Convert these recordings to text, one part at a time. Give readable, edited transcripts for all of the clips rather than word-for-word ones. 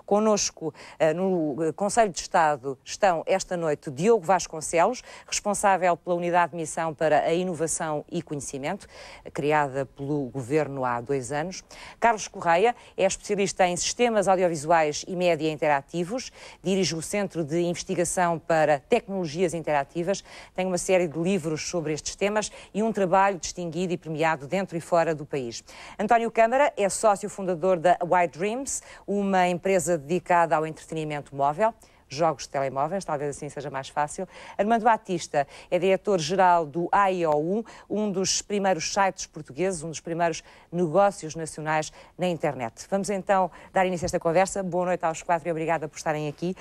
Connosco, no Conselho de Estado, estão esta noite Diogo Vasconcelos, responsável pela Unidade de Missão para a Inovação e Conhecimento, criada pelo Governo há 2 anos. Carlos Correia é especialista em sistemas audiovisuais e média interativos, dirige o Centro de Investigação para Tecnologias Interativas, tem uma série de livros sobre estes temas e um trabalho distinguido e premiado dentro e fora do país. António Câmara é sócio fundador da White Dreams, uma empresa dedicada ao entretenimento móvel, jogos de telemóveis, talvez assim seja mais fácil. Armando Batista é diretor-geral do AIOU, um dos primeiros sites portugueses, um dos primeiros negócios nacionais na internet. Vamos então dar início a esta conversa. Boa noite aos 4 e obrigada por estarem aqui.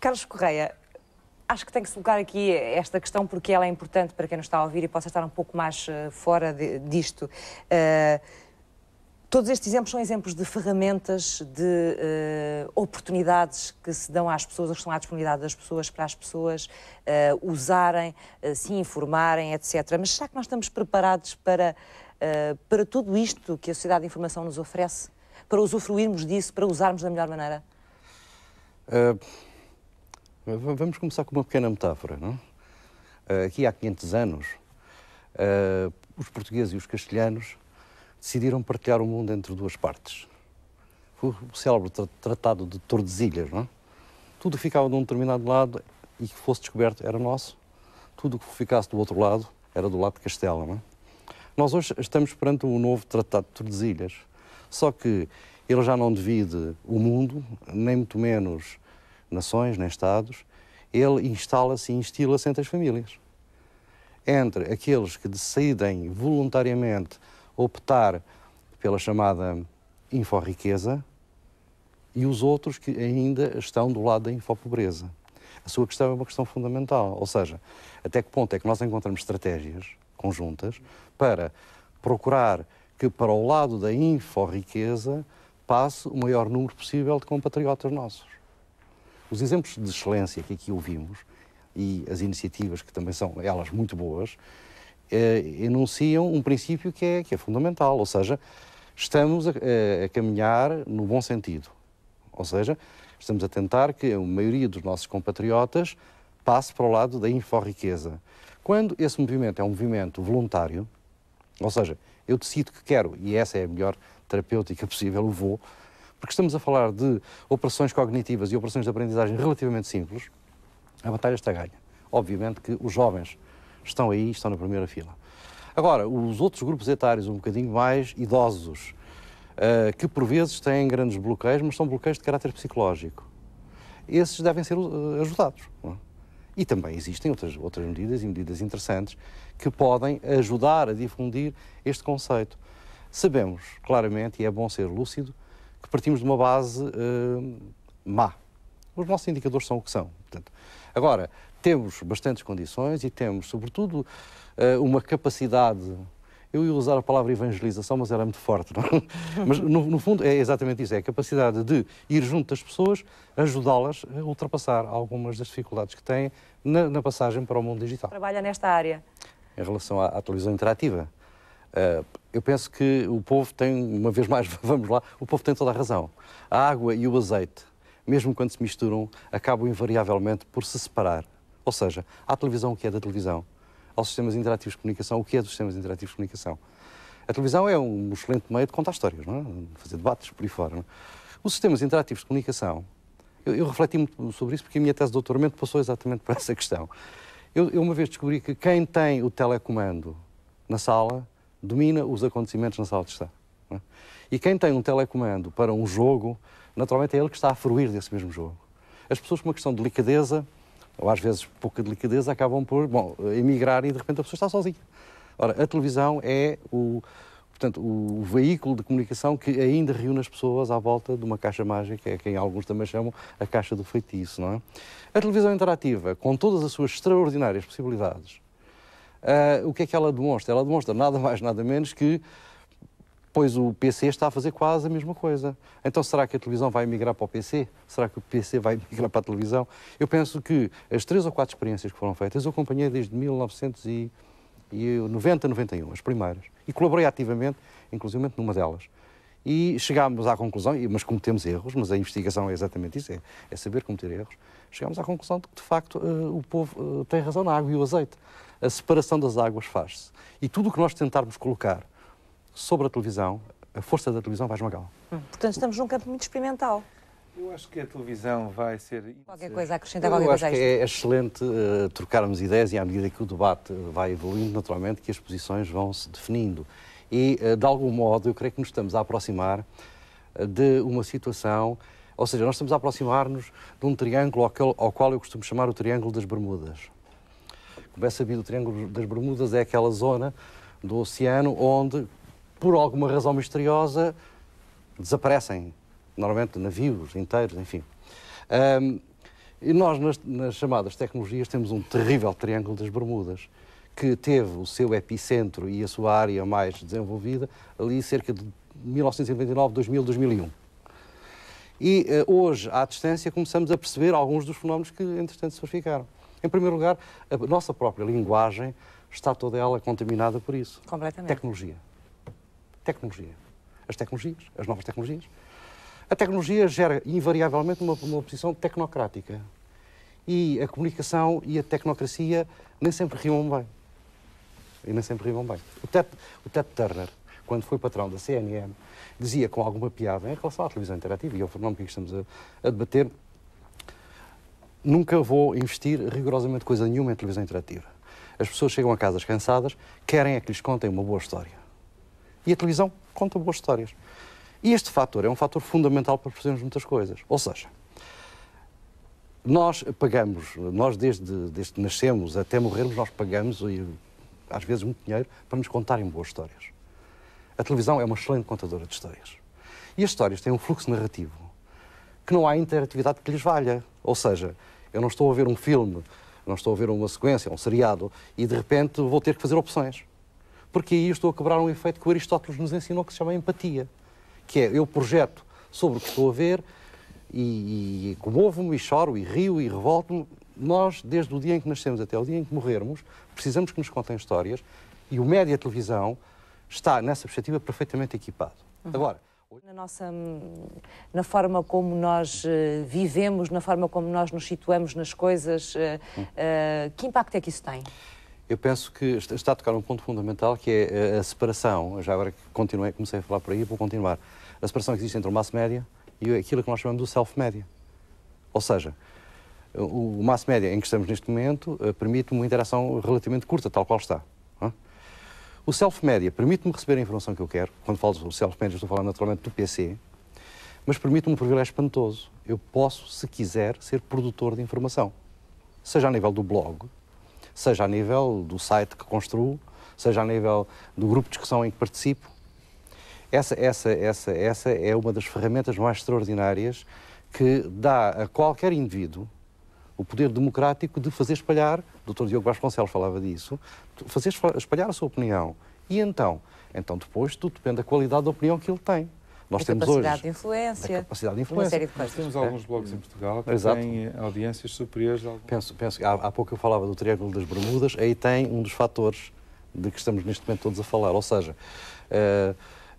Carlos Correia, acho que tem que se colocar aqui esta questão porque ela é importante para quem nos está a ouvir e possa estar um pouco mais fora disto. Todos estes exemplos são exemplos de ferramentas, de oportunidades que se dão às pessoas, que estão à disponibilidade das pessoas, para as pessoas usarem, se informarem, etc. Mas será que nós estamos preparados para tudo isto que a sociedade de informação nos oferece? Para usufruirmos disso, para usarmos da melhor maneira? Vamos começar com uma pequena metáfora, não? Aqui há 500 anos, os portugueses e os castelhanos decidiram partilhar o mundo entre 2 partes. Foi o célebre Tratado de Tordesilhas, não é? Tudo ficava de um determinado lado e que fosse descoberto era nosso. Tudo o que ficasse do outro lado era do lado de Castela, não é? Nós hoje estamos perante um novo Tratado de Tordesilhas, só que ele já não divide o mundo, nem muito menos nações, nem Estados. Ele instala-se e instila-se entre as famílias. Entre aqueles que decidem voluntariamente optar pela chamada inforiqueza e os outros que ainda estão do lado da infopobreza. A sua questão é uma questão fundamental, ou seja, até que ponto é que nós encontramos estratégias conjuntas para procurar que para o lado da inforiqueza passe o maior número possível de compatriotas nossos. Os exemplos de excelência que aqui ouvimos e as iniciativas que também são elas muito boas, enunciam um princípio que é fundamental, ou seja, estamos a caminhar no bom sentido. Ou seja, estamos a tentar que a maioria dos nossos compatriotas passe para o lado da inforiqueza. Quando esse movimento é um movimento voluntário, ou seja, eu decido que quero, e essa é a melhor terapêutica possível, eu vou, porque estamos a falar de operações cognitivas e operações de aprendizagem relativamente simples, a batalha está ganha. Obviamente que os jovens estão aí, estão na primeira fila. Agora, os outros grupos etários um bocadinho mais idosos, que por vezes têm grandes bloqueios, mas são bloqueios de caráter psicológico. Esses devem ser ajudados. Não é? E também existem outras medidas, e medidas interessantes, que podem ajudar a difundir este conceito. Sabemos claramente, e é bom ser lúcido, que partimos de uma base má. Os nossos indicadores são o que são. Portanto, agora, temos bastantes condições e temos, sobretudo, uma capacidade. Eu ia usar a palavra evangelização, mas era muito forte. Não? Mas, no fundo, é exatamente isso. É a capacidade de ir junto das pessoas, ajudá-las a ultrapassar algumas das dificuldades que têm na passagem para o mundo digital. Trabalha nesta área. Em relação à televisão interativa, eu penso que o povo tem, uma vez mais, vamos lá, o povo tem toda a razão. A água e o azeite, mesmo quando se misturam, acabam invariavelmente por se separar. Ou seja, há a televisão o que é da televisão, aos sistemas interativos de comunicação o que é dos sistemas interativos de comunicação. A televisão é um excelente meio de contar histórias, não é? Fazer debates por aí fora. Não é? Os sistemas interativos de comunicação, eu refleti muito sobre isso porque a minha tese de doutoramento passou exatamente por essa questão. Eu uma vez descobri que quem tem o telecomando na sala domina os acontecimentos na sala de estar. Não é? E quem tem um telecomando para um jogo, naturalmente é ele que está a fruir desse mesmo jogo. As pessoas com uma questão de delicadeza, ou às vezes pouca delicadeza, acabam por emigrar e de repente a pessoa está sozinha. Ora, a televisão é portanto, o veículo de comunicação que ainda reúne as pessoas à volta de uma caixa mágica, que alguns também chamam a caixa do feitiço, não é? A televisão interativa, com todas as suas extraordinárias possibilidades, o que é que ela demonstra? Ela demonstra nada mais, nada menos que pois o PC está a fazer quase a mesma coisa. Então, será que a televisão vai migrar para o PC? Será que o PC vai migrar para a televisão? Eu penso que as 3 ou 4 experiências que foram feitas, eu acompanhei desde 1990, 91, as primeiras. E colaborei ativamente, inclusive numa delas. E chegámos à conclusão, mas cometemos erros, mas a investigação é exatamente isso, é saber cometer erros. Chegámos à conclusão de que, de facto, o povo tem razão na água e o azeite. A separação das águas faz-se. E tudo o que nós tentarmos colocar sobre a televisão, a força da televisão vai esmagá-la. Portanto, estamos num campo muito experimental. Eu acho que a televisão vai ser... Qualquer coisa a acrescentar, qualquer coisa a isto. Eu acho que é excelente trocarmos ideias e, à medida que o debate vai evoluindo, naturalmente, que as posições vão se definindo. E, de algum modo, eu creio que nos estamos a aproximar de uma situação, ou seja, nós estamos a aproximar-nos de um triângulo ao qual eu costumo chamar o Triângulo das Bermudas. Como é sabido, o Triângulo das Bermudas é aquela zona do oceano onde, por alguma razão misteriosa, desaparecem, normalmente, navios inteiros, enfim. E nós, nas chamadas tecnologias, temos um terrível Triângulo das Bermudas, que teve o seu epicentro e a sua área mais desenvolvida ali cerca de 1999, 2000, 2001. E hoje, à distância, começamos a perceber alguns dos fenómenos que, entretanto, se verificaram. Em primeiro lugar, a nossa própria linguagem está toda ela contaminada por isso. Completamente. Tecnologia. Tecnologia. As tecnologias, as novas tecnologias. A tecnologia gera, invariavelmente, uma posição tecnocrática. E a comunicação e a tecnocracia nem sempre rimam bem. E nem sempre rimam bem. O Ted Turner, quando foi patrão da CNN, dizia com alguma piada em relação à televisão interativa, e é o fenómeno que estamos a debater, nunca vou investir rigorosamente coisa nenhuma em televisão interativa. As pessoas chegam a casas cansadas, querem é que lhes contem uma boa história. E a televisão conta boas histórias. E este fator é um fator fundamental para percebermos muitas coisas. Ou seja, nós pagamos, desde que nascemos até morrermos, nós pagamos, às vezes, muito dinheiro para nos contarem boas histórias. A televisão é uma excelente contadora de histórias. E as histórias têm um fluxo narrativo que não há interatividade que lhes valha. Ou seja, eu não estou a ver um filme, não estou a ver uma sequência, um seriado, e de repente vou ter que fazer opções. Porque aí eu estou a quebrar um efeito que o Aristóteles nos ensinou, que se chama empatia. Que é, eu projeto sobre o que estou a ver e comovo-me, e choro, e rio, e revolto-me. Nós, desde o dia em que nascemos até o dia em que morrermos, precisamos que nos contem histórias, e o média televisão está, nessa perspectiva, perfeitamente equipado. Agora, na forma como nós vivemos, na forma como nós nos situamos nas coisas, que impacto é que isso tem? Eu penso que está a tocar um ponto fundamental, que é a separação. Já agora que comecei a falar por aí, vou continuar. A separação que existe entre o mass media e aquilo que nós chamamos do self-media. Ou seja, o mass media em que estamos neste momento permite uma interação relativamente curta, tal qual está. O self-media permite-me receber a informação que eu quero. Quando falo do self-media, estou falando naturalmente do PC, mas permite-me um privilégio espantoso. Eu posso, se quiser, ser produtor de informação. Seja a nível do blog, seja a nível do site que construo, seja a nível do grupo de discussão em que participo. Essa é uma das ferramentas mais extraordinárias que dá a qualquer indivíduo o poder democrático de fazer espalhar, o Dr. Diogo Vasconcelos falava disso, fazer espalhar a sua opinião. E então depois tudo depende da qualidade da opinião que ele tem. Nós temos hoje capacidade de influência, capacidade de influência. uma série de coisas. Temos alguns blogs em Portugal que têm audiências superiores a alguns. Penso que há pouco eu falava do Triângulo das Bermudas, aí tem um dos fatores de que estamos neste momento todos a falar, ou seja,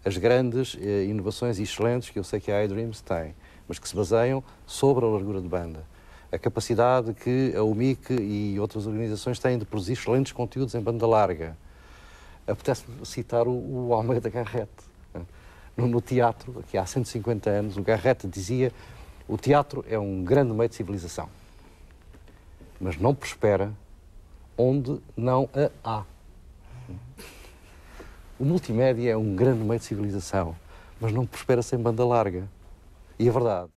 as grandes inovações excelentes que eu sei que a iDreams tem, mas que se baseiam sobre a largura de banda. A capacidade que a UMIC e outras organizações têm de produzir excelentes conteúdos em banda larga. Apetece-me citar o Almeida Garrett. No teatro, que há 150 anos, o Garrett dizia: o teatro é um grande meio de civilização, mas não prospera onde não a há. O multimédia é um grande meio de civilização, mas não prospera sem banda larga. E é verdade.